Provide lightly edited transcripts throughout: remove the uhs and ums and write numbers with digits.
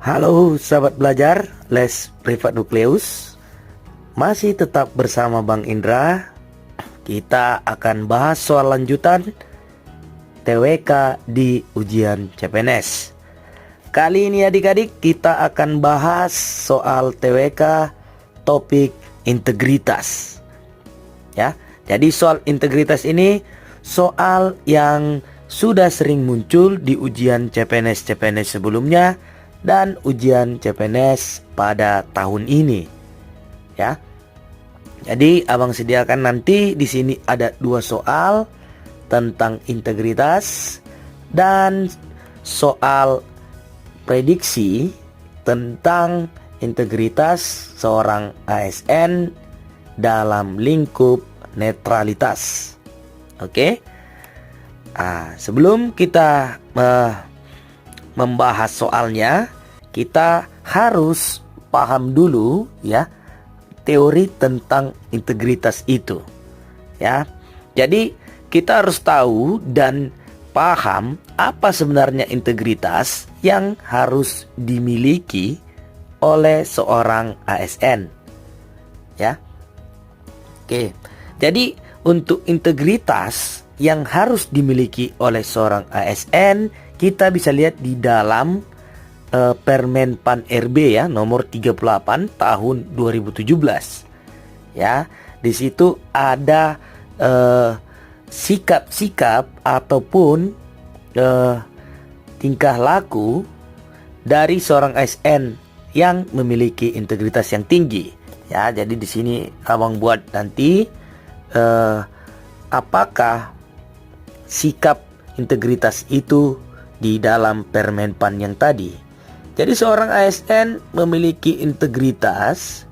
Halo sahabat belajar Les Privat Nukleus. Masih tetap bersama Bang Indra. Kita akan bahas soal lanjutan TWK di ujian CPNS. Kali ini adik-adik kita akan bahas soal TWK topik integritas. Ya, jadi soal integritas ini soal yang sudah sering muncul di ujian CPNS sebelumnya dan ujian CPNS pada tahun ini. Ya. Jadi abang sediakan nanti di sini ada 2 soal tentang integritas dan soal prediksi tentang integritas seorang ASN dalam lingkup netralitas. Oke. Sebelum kita membahas soalnya, kita harus paham dulu ya teori tentang integritas itu. Ya. Jadi kita harus tahu dan paham apa sebenarnya integritas yang harus dimiliki oleh seorang ASN. Ya. Oke. Jadi untuk integritas yang harus dimiliki oleh seorang ASN, kita bisa lihat di dalam Permen Pan RB ya nomor 38 tahun 2017. Ya, di situ ada sikap-sikap ataupun tingkah laku dari seorang ASN yang memiliki integritas yang tinggi. Ya, jadi di sini abang buat nanti apakah sikap integritas itu di dalam Permen Pan yang tadi. Jadi seorang ASN memiliki integritas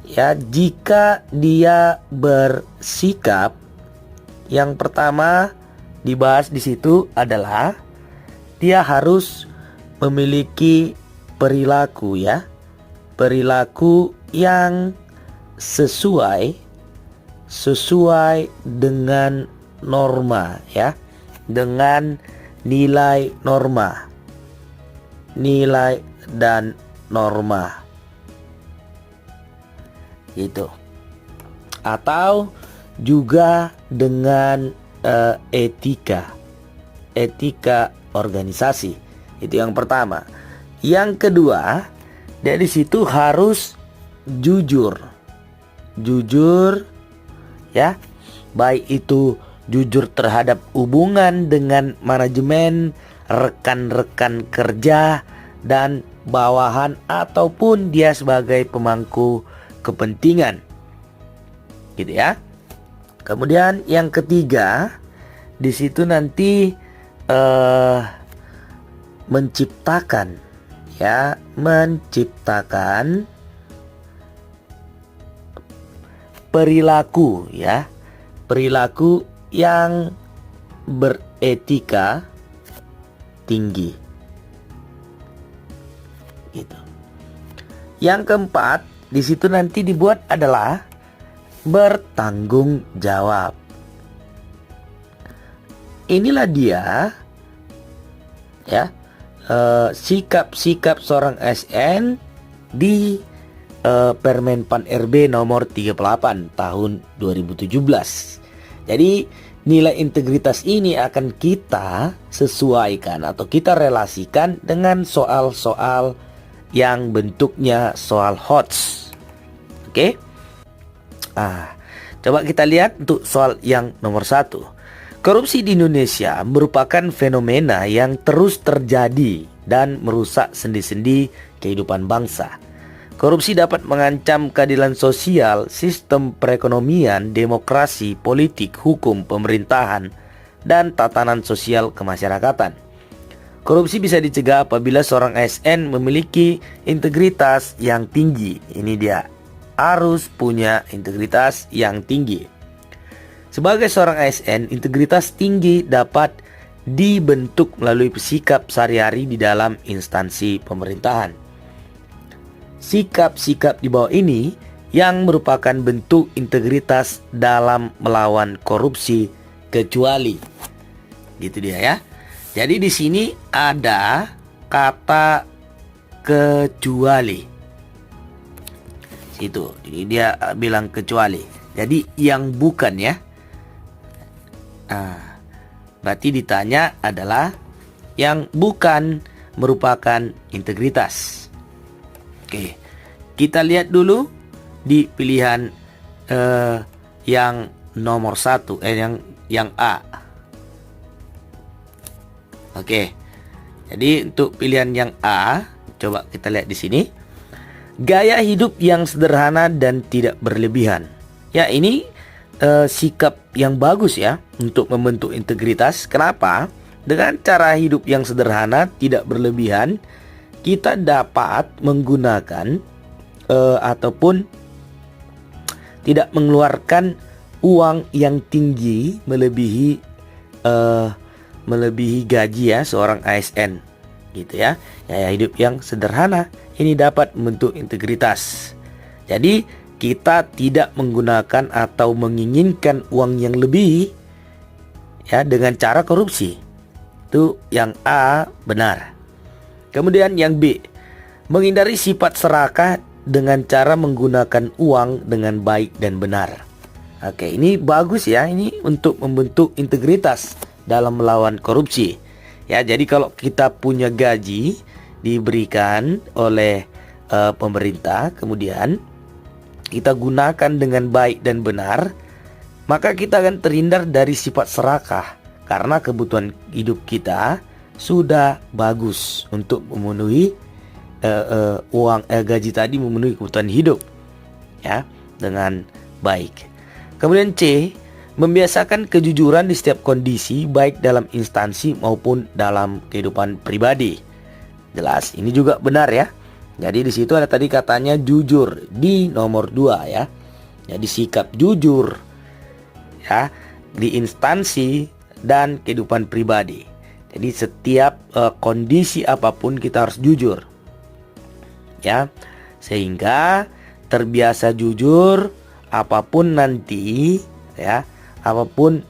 ya jika dia bersikap. Yang pertama dibahas di situ adalah dia harus memiliki perilaku ya. Perilaku yang sesuai dengan norma ya. Dengan nilai norma. Nilai dan norma. Gitu. Atau juga dengan etika organisasi. Itu yang pertama. Yang kedua, dari situ harus jujur ya, baik itu jujur terhadap hubungan dengan manajemen, rekan-rekan kerja dan bawahan ataupun dia sebagai pemangku kepentingan. Gitu ya. Kemudian yang ketiga, di situ nanti menciptakan perilaku ya. Perilaku yang beretika tinggi. Gitu. Yang keempat, di situ nanti dibuat adalah bertanggung jawab. Inilah dia ya sikap-sikap seorang ASN di Permen Pan RB nomor 38 tahun 2017. Jadi nilai integritas ini akan kita sesuaikan atau kita relasikan dengan soal-soal yang bentuknya soal HOTS. Oke? Coba kita lihat untuk soal yang nomor 1. Korupsi di Indonesia merupakan fenomena yang terus terjadi dan merusak sendi-sendi kehidupan bangsa. Korupsi dapat mengancam keadilan sosial, sistem perekonomian, demokrasi, politik, hukum, pemerintahan, dan tatanan sosial kemasyarakatan. Korupsi bisa dicegah apabila seorang ASN memiliki integritas yang tinggi. Ini dia, harus punya integritas yang tinggi. Sebagai seorang ASN, integritas tinggi dapat dibentuk melalui sikap sehari-hari di dalam instansi pemerintahan. Sikap-sikap di bawah ini yang merupakan bentuk integritas dalam melawan korupsi kecuali. Gitu dia ya. Jadi di sini ada kata kecuali. Itu, jadi dia bilang kecuali. Jadi yang bukan ya. Berarti ditanya adalah yang bukan merupakan integritas. Oke, kita lihat dulu di pilihan yang nomor 1, yang A. Oke, jadi untuk pilihan yang A, coba kita lihat di sini. Gaya hidup yang sederhana dan tidak berlebihan. Ya, ini sikap yang bagus ya untuk membentuk integritas. Kenapa? Dengan cara hidup yang sederhana, tidak berlebihan, kita dapat menggunakan ataupun tidak mengeluarkan uang yang tinggi melebihi gaji ya seorang ASN, gitu ya. Gaya hidup yang sederhana ini dapat membentuk integritas. Jadi kita tidak menggunakan atau menginginkan uang yang lebih ya dengan cara korupsi. Itu yang A benar. Kemudian yang B, menghindari sifat serakah dengan cara menggunakan uang dengan baik dan benar. Oke, ini bagus ya, ini untuk membentuk integritas dalam melawan korupsi. Ya, jadi kalau kita punya gaji diberikan oleh pemerintah, kemudian kita gunakan dengan baik dan benar, maka kita akan terhindar dari sifat serakah karena kebutuhan hidup kita sudah bagus untuk memenuhi gaji tadi, memenuhi kebutuhan hidup ya dengan baik. Kemudian C, membiasakan kejujuran di setiap kondisi baik dalam instansi maupun dalam kehidupan pribadi. Jelas, ini juga benar ya. Jadi di situ ada tadi katanya jujur di nomor 2 ya. Jadi sikap jujur ya di instansi dan kehidupan pribadi. Jadi setiap kondisi apapun kita harus jujur. Ya. Sehingga terbiasa jujur apapun nanti ya, apapun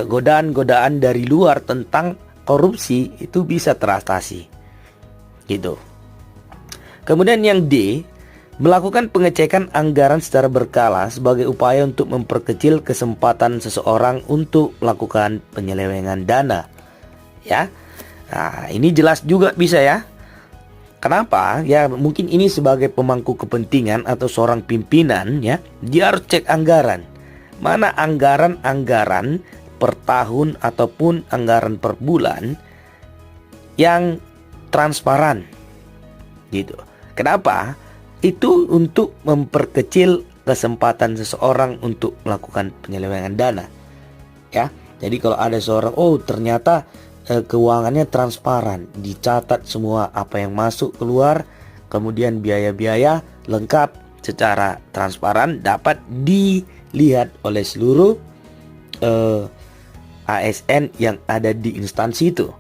godaan-godaan dari luar tentang korupsi itu bisa teratasi. Gitu. Kemudian yang D, melakukan pengecekan anggaran secara berkala sebagai upaya untuk memperkecil kesempatan seseorang untuk melakukan penyelewengan dana. Ya. Nah, ini jelas juga bisa ya. Kenapa? Ya mungkin ini sebagai pemangku kepentingan atau seorang pimpinan ya, dia harus cek anggaran. Mana anggaran-anggaran per tahun ataupun anggaran per bulan yang transparan. Gitu. Kenapa? Itu untuk memperkecil kesempatan seseorang untuk melakukan penyelewengan dana. Ya. Jadi kalau ada seorang, oh ternyata keuangannya transparan, dicatat semua apa yang masuk keluar, kemudian biaya-biaya lengkap secara transparan, dapat dilihat oleh seluruh ASN yang ada di instansi itu.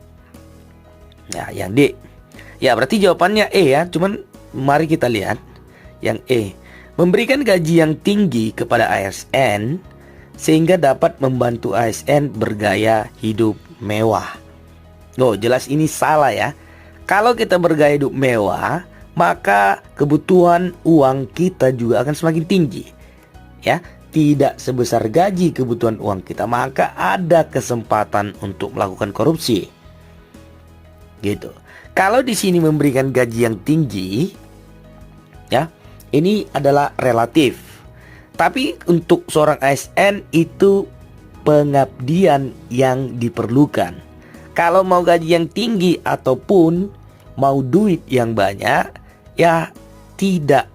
Nah, yang D. Ya, berarti jawabannya E ya. Cuman mari kita lihat yang E. Memberikan gaji yang tinggi kepada ASN sehingga dapat membantu ASN bergaya hidup mewah. Oh, jelas ini salah ya. Kalau kita bergaya hidup mewah, maka kebutuhan uang kita juga akan semakin tinggi. Ya, tidak sebesar gaji kebutuhan uang kita, maka ada kesempatan untuk melakukan korupsi. Gitu. Kalau di sini memberikan gaji yang tinggi, ya, ini adalah relatif. Tapi untuk seorang ASN itu pengabdian yang diperlukan. Kalau mau gaji yang tinggi ataupun mau duit yang banyak, ya tidak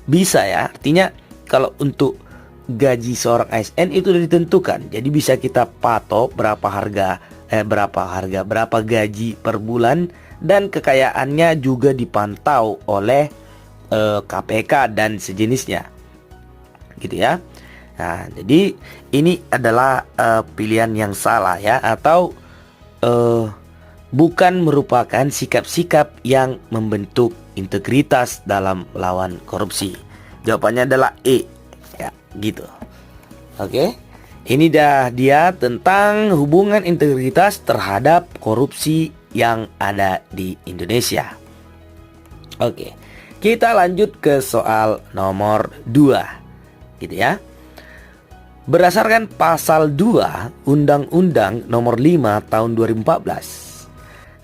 bisa ya. Artinya kalau untuk gaji seorang ASN itu sudah ditentukan. Jadi bisa kita patok berapa gaji per bulan, dan kekayaannya juga dipantau oleh KPK dan sejenisnya. Gitu ya. Nah, jadi ini adalah pilihan yang salah ya, atau bukan merupakan sikap-sikap yang membentuk integritas dalam melawan korupsi. Jawabannya adalah E. Ya, gitu. Oke. Ini dah dia tentang hubungan integritas terhadap korupsi yang ada di Indonesia. Oke, kita lanjut ke soal nomor 2, gitu ya. Berdasarkan pasal 2 Undang-Undang nomor 5 tahun 2014,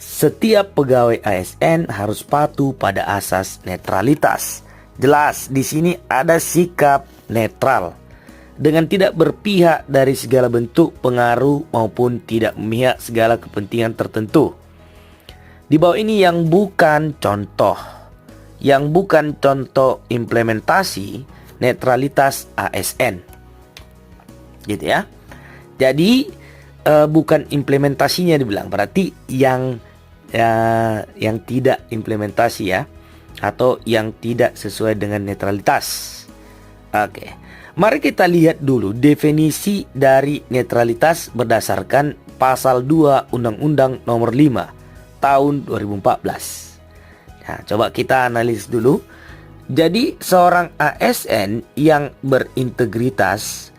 setiap pegawai ASN harus patuh pada asas netralitas. Jelas di sini ada sikap netral dengan tidak berpihak dari segala bentuk pengaruh maupun tidak memihak segala kepentingan tertentu. Di bawah ini yang bukan contoh implementasi netralitas ASN, gitu ya. Jadi bukan implementasinya dibilang, berarti yang tidak implementasi ya, atau yang tidak sesuai dengan netralitas. Oke, mari kita lihat dulu definisi dari netralitas berdasarkan pasal 2 Undang-Undang nomor 5 tahun 2014. Nah, coba kita analisis dulu. Jadi seorang ASN yang berintegritas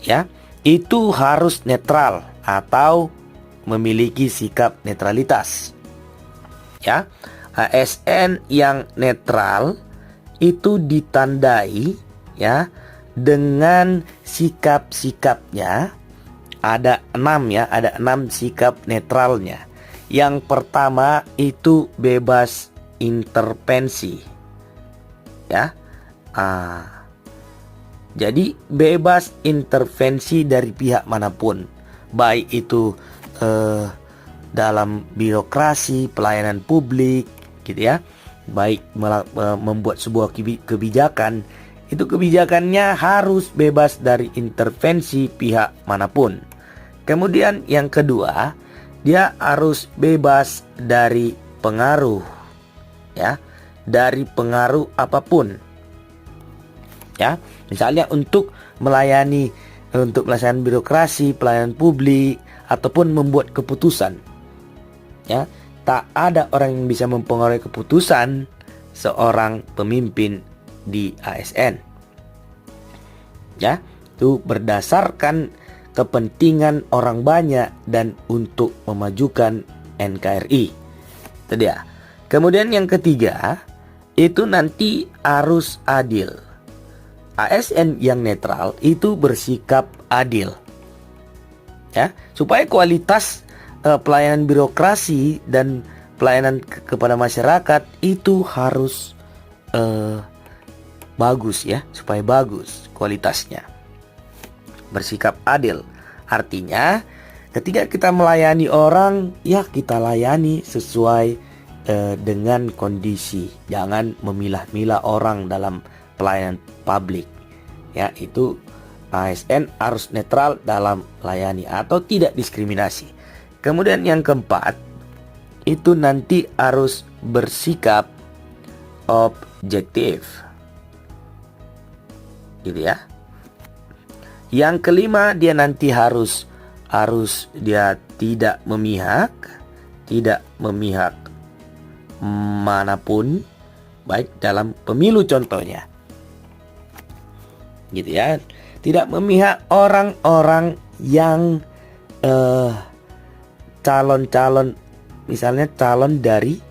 ya, itu harus netral atau memiliki sikap netralitas. Ya, ASN yang netral itu ditandai ya dengan sikap-sikapnya. Ada 6 sikap netralnya. Yang pertama itu bebas intervensi ya. Jadi bebas intervensi dari pihak manapun, baik itu dalam birokrasi, pelayanan publik, gitu ya. Baik membuat sebuah kebijakan, itu kebijakannya harus bebas dari intervensi pihak manapun. Kemudian yang kedua, dia harus bebas dari pengaruh, ya, dari pengaruh apapun. Ya, misalnya untuk melaksanakan birokrasi, pelayanan publik, ataupun membuat keputusan. Ya, tak ada orang yang bisa mempengaruhi keputusan seorang pemimpin di ASN. Ya, itu berdasarkan kepentingan orang banyak dan untuk memajukan NKRI. Itu dia. Kemudian yang ketiga, itu nanti harus adil. ASN yang netral itu bersikap adil. Ya, supaya kualitas pelayanan birokrasi dan pelayanan kepada masyarakat itu harus bagus ya, supaya bagus kualitasnya. Bersikap adil artinya ketika kita melayani orang, ya kita layani sesuai dengan kondisi. Jangan memilah-milah orang dalam pelayanan publik. Ya, itu ASN harus netral dalam layani atau tidak diskriminasi. Kemudian yang keempat, itu nanti harus bersikap objektif. Gitu ya. Yang kelima, dia nanti harus dia tidak memihak manapun, baik dalam pemilu contohnya. Gitu ya. Tidak memihak orang-orang yang calon-calon, misalnya calon dari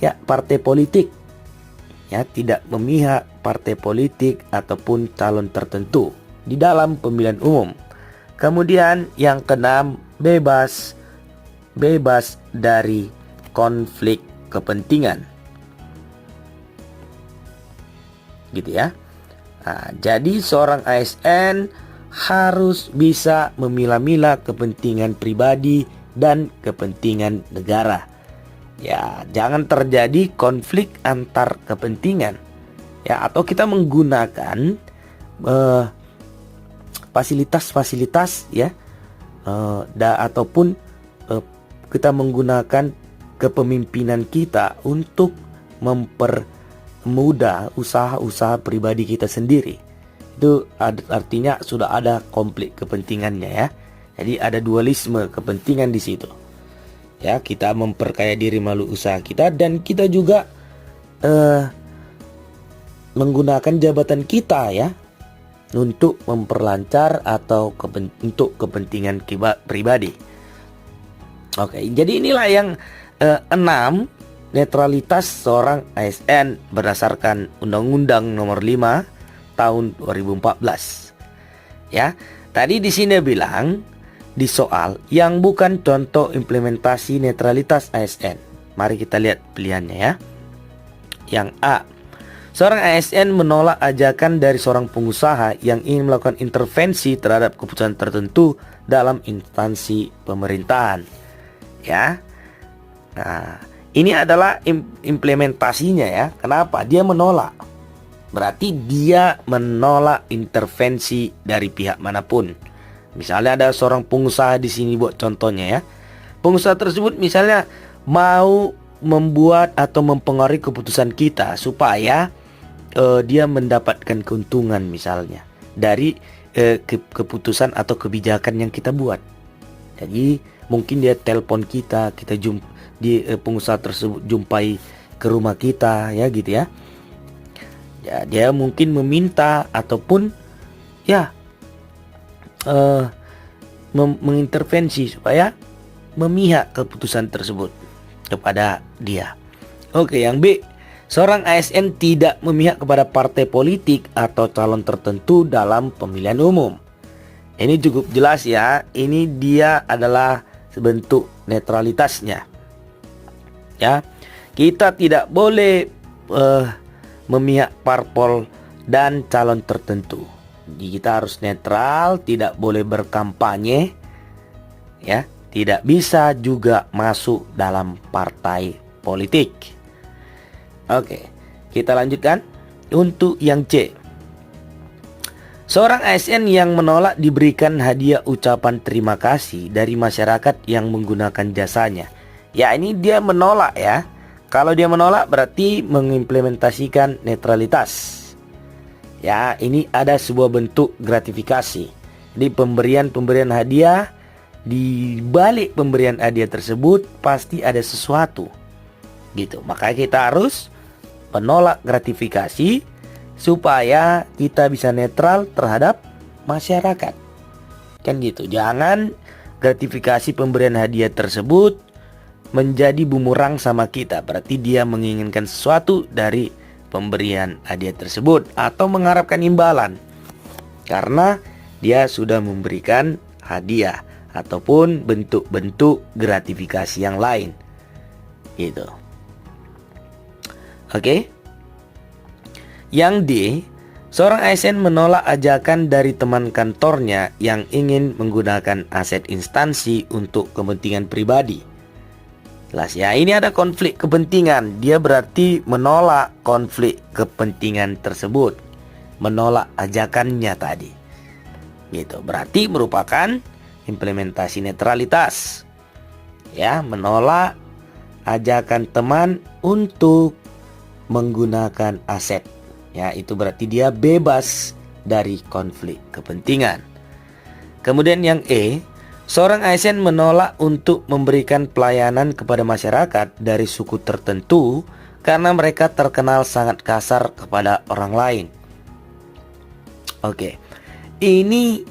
ya partai politik. Ya, tidak memihak partai politik ataupun calon tertentu di dalam pemilihan umum. Kemudian yang keenam, bebas dari konflik kepentingan. Gitu ya. Nah, jadi seorang ASN harus bisa memilah-milah kepentingan pribadi dan kepentingan negara. Ya, jangan terjadi konflik antar kepentingan. Ya, atau kita menggunakan fasilitas-fasilitas ya, ataupun kita menggunakan kepemimpinan kita untuk mempermudah usaha-usaha pribadi kita sendiri. Itu artinya sudah ada konflik kepentingannya ya. Jadi ada dualisme kepentingan di situ. Ya, kita memperkaya diri melalui usaha kita, dan kita juga menggunakan jabatan kita ya untuk memperlancar atau untuk kepentingan pribadi. Oke, jadi inilah yang 6 netralitas seorang ASN berdasarkan Undang-Undang Nomor 5 tahun 2014. Ya, tadi di sini bilang di soal yang bukan contoh implementasi netralitas ASN. Mari kita lihat pilihannya ya. Yang A, seorang ASN menolak ajakan dari seorang pengusaha yang ingin melakukan intervensi terhadap keputusan tertentu dalam instansi pemerintahan. Ya, nah ini adalah implementasinya ya. Kenapa? Dia menolak. Berarti dia menolak intervensi dari pihak manapun. Misalnya ada seorang pengusaha di sini buat contohnya ya. Pengusaha tersebut misalnya mau membuat atau mempengaruhi keputusan kita supaya dia mendapatkan keuntungan misalnya dari keputusan atau kebijakan yang kita buat. Jadi mungkin dia telepon kita pengusaha tersebut jumpai ke rumah kita ya gitu ya. Ya, dia mungkin meminta ataupun ya mengintervensi supaya memihak keputusan tersebut kepada dia. Oke, yang B, seorang ASN tidak memihak kepada partai politik atau calon tertentu dalam pemilihan umum. Ini cukup jelas ya. Ini dia adalah sebentuk netralitasnya. Ya, kita tidak boleh memihak parpol dan calon tertentu. Jadi kita harus netral, tidak boleh berkampanye, ya, tidak bisa juga masuk dalam partai politik. Oke, kita lanjutkan untuk yang C. Seorang ASN yang menolak diberikan hadiah ucapan terima kasih dari masyarakat yang menggunakan jasanya. Ya, ini dia menolak ya. Kalau dia menolak berarti mengimplementasikan netralitas. Ya, ini ada sebuah bentuk gratifikasi. Jadi pemberian hadiah, di balik pemberian hadiah tersebut pasti ada sesuatu. Gitu. Makanya kita harus menolak gratifikasi supaya kita bisa netral terhadap masyarakat. Kan gitu. Jangan gratifikasi pemberian hadiah tersebut menjadi bumerang sama kita. Berarti dia menginginkan sesuatu dari pemberian hadiah tersebut atau mengharapkan imbalan karena dia sudah memberikan hadiah ataupun bentuk-bentuk gratifikasi yang lain. Gitu. Oke. Yang D, seorang ASN menolak ajakan dari teman kantornya yang ingin menggunakan aset instansi untuk kepentingan pribadi. Jelas ya, ini ada konflik kepentingan. Dia berarti menolak konflik kepentingan tersebut, menolak ajakannya tadi. Gitu, berarti merupakan implementasi netralitas. Ya, menolak ajakan teman untuk menggunakan aset. Ya, itu berarti dia bebas dari konflik kepentingan. Kemudian yang E, seorang ASN menolak untuk memberikan pelayanan kepada masyarakat dari suku tertentu karena mereka terkenal sangat kasar kepada orang lain. Oke. Ini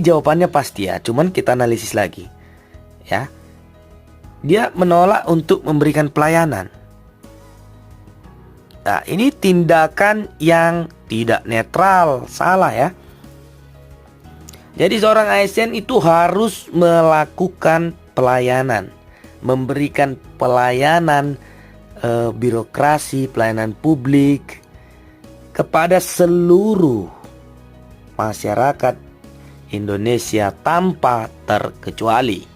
jawabannya pasti ya, cuman kita analisis lagi. Ya. Dia menolak untuk memberikan pelayanan. Nah, ini tindakan yang tidak netral, salah ya. Jadi seorang ASN itu harus melakukan pelayanan, memberikan pelayanan birokrasi, pelayanan publik kepada seluruh masyarakat Indonesia tanpa terkecuali,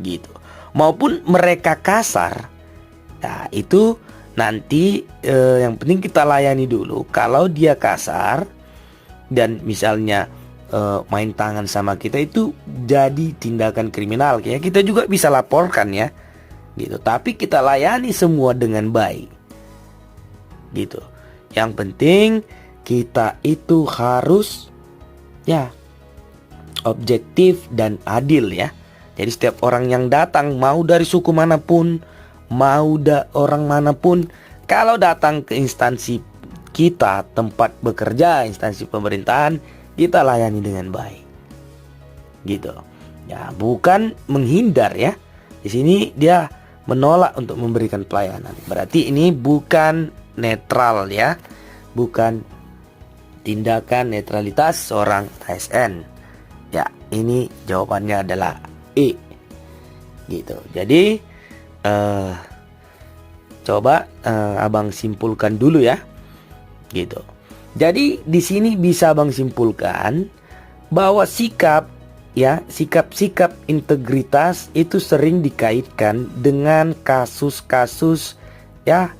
gitu. Maupun mereka kasar, nah itu nanti yang penting kita layani dulu. Kalau dia kasar dan misalnya main tangan sama kita, itu jadi tindakan kriminal ya. Kita juga bisa laporkan ya, gitu. Tapi kita layani semua dengan baik, gitu. Yang penting kita itu harus ya objektif dan adil ya. Jadi setiap orang yang datang, mau dari suku manapun, mau orang manapun, kalau datang ke instansi kita, tempat bekerja, instansi pemerintahan, kita layani dengan baik. Gitu. Ya, bukan menghindar ya, Di sini dia menolak untuk memberikan pelayanan. Berarti ini bukan netral ya. Bukan tindakan netralitas seorang ASN. Ya, ini jawabannya adalah E. Gitu. Jadi coba abang simpulkan dulu ya. Gitu. Jadi di sini bisa abang simpulkan bahwa sikap integritas itu sering dikaitkan dengan kasus-kasus ya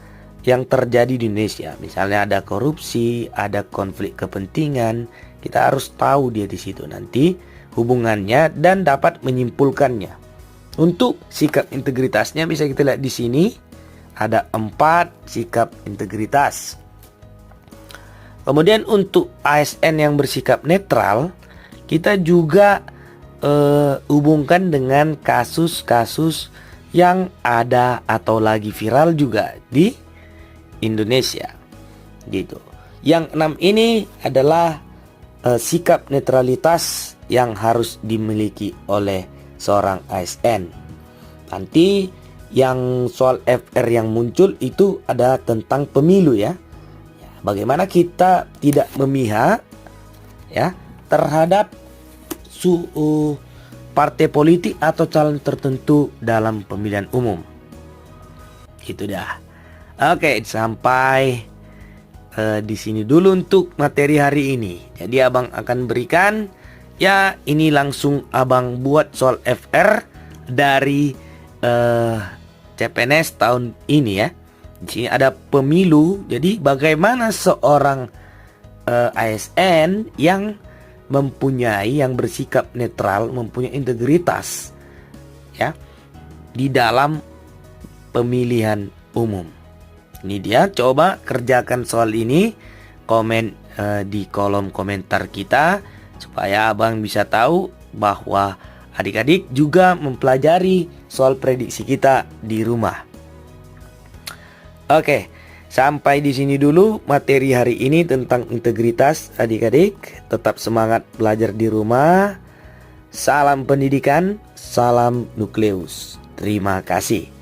yang terjadi di Indonesia. Misalnya ada korupsi, ada konflik kepentingan, kita harus tahu dia di situ nanti hubungannya dan dapat menyimpulkannya. Untuk sikap integritasnya bisa kita lihat di sini ada 4 sikap integritas. Kemudian untuk ASN yang bersikap netral, kita juga hubungkan dengan kasus-kasus yang ada atau lagi viral juga di Indonesia. Gitu. Yang 6 ini adalah sikap netralitas yang harus dimiliki oleh seorang ASN. Nanti yang soal FR yang muncul itu ada tentang pemilu ya. Bagaimana kita tidak memihak ya terhadap partai politik atau calon tertentu dalam pemilihan umum. Itu dah. Oke, sampai di sini dulu untuk materi hari ini. Jadi abang akan berikan ya ini langsung abang buat soal FR dari CPNS tahun ini ya. Di sini ada pemilu. Jadi bagaimana seorang ASN yang bersikap netral, mempunyai integritas ya di dalam pemilihan umum. Ini dia, coba kerjakan soal ini, komen di kolom komentar kita supaya abang bisa tahu bahwa adik-adik juga mempelajari soal prediksi kita di rumah. Oke, sampai di sini dulu materi hari ini tentang integritas adik-adik. Tetap semangat belajar di rumah. Salam pendidikan, salam nukleus. Terima kasih.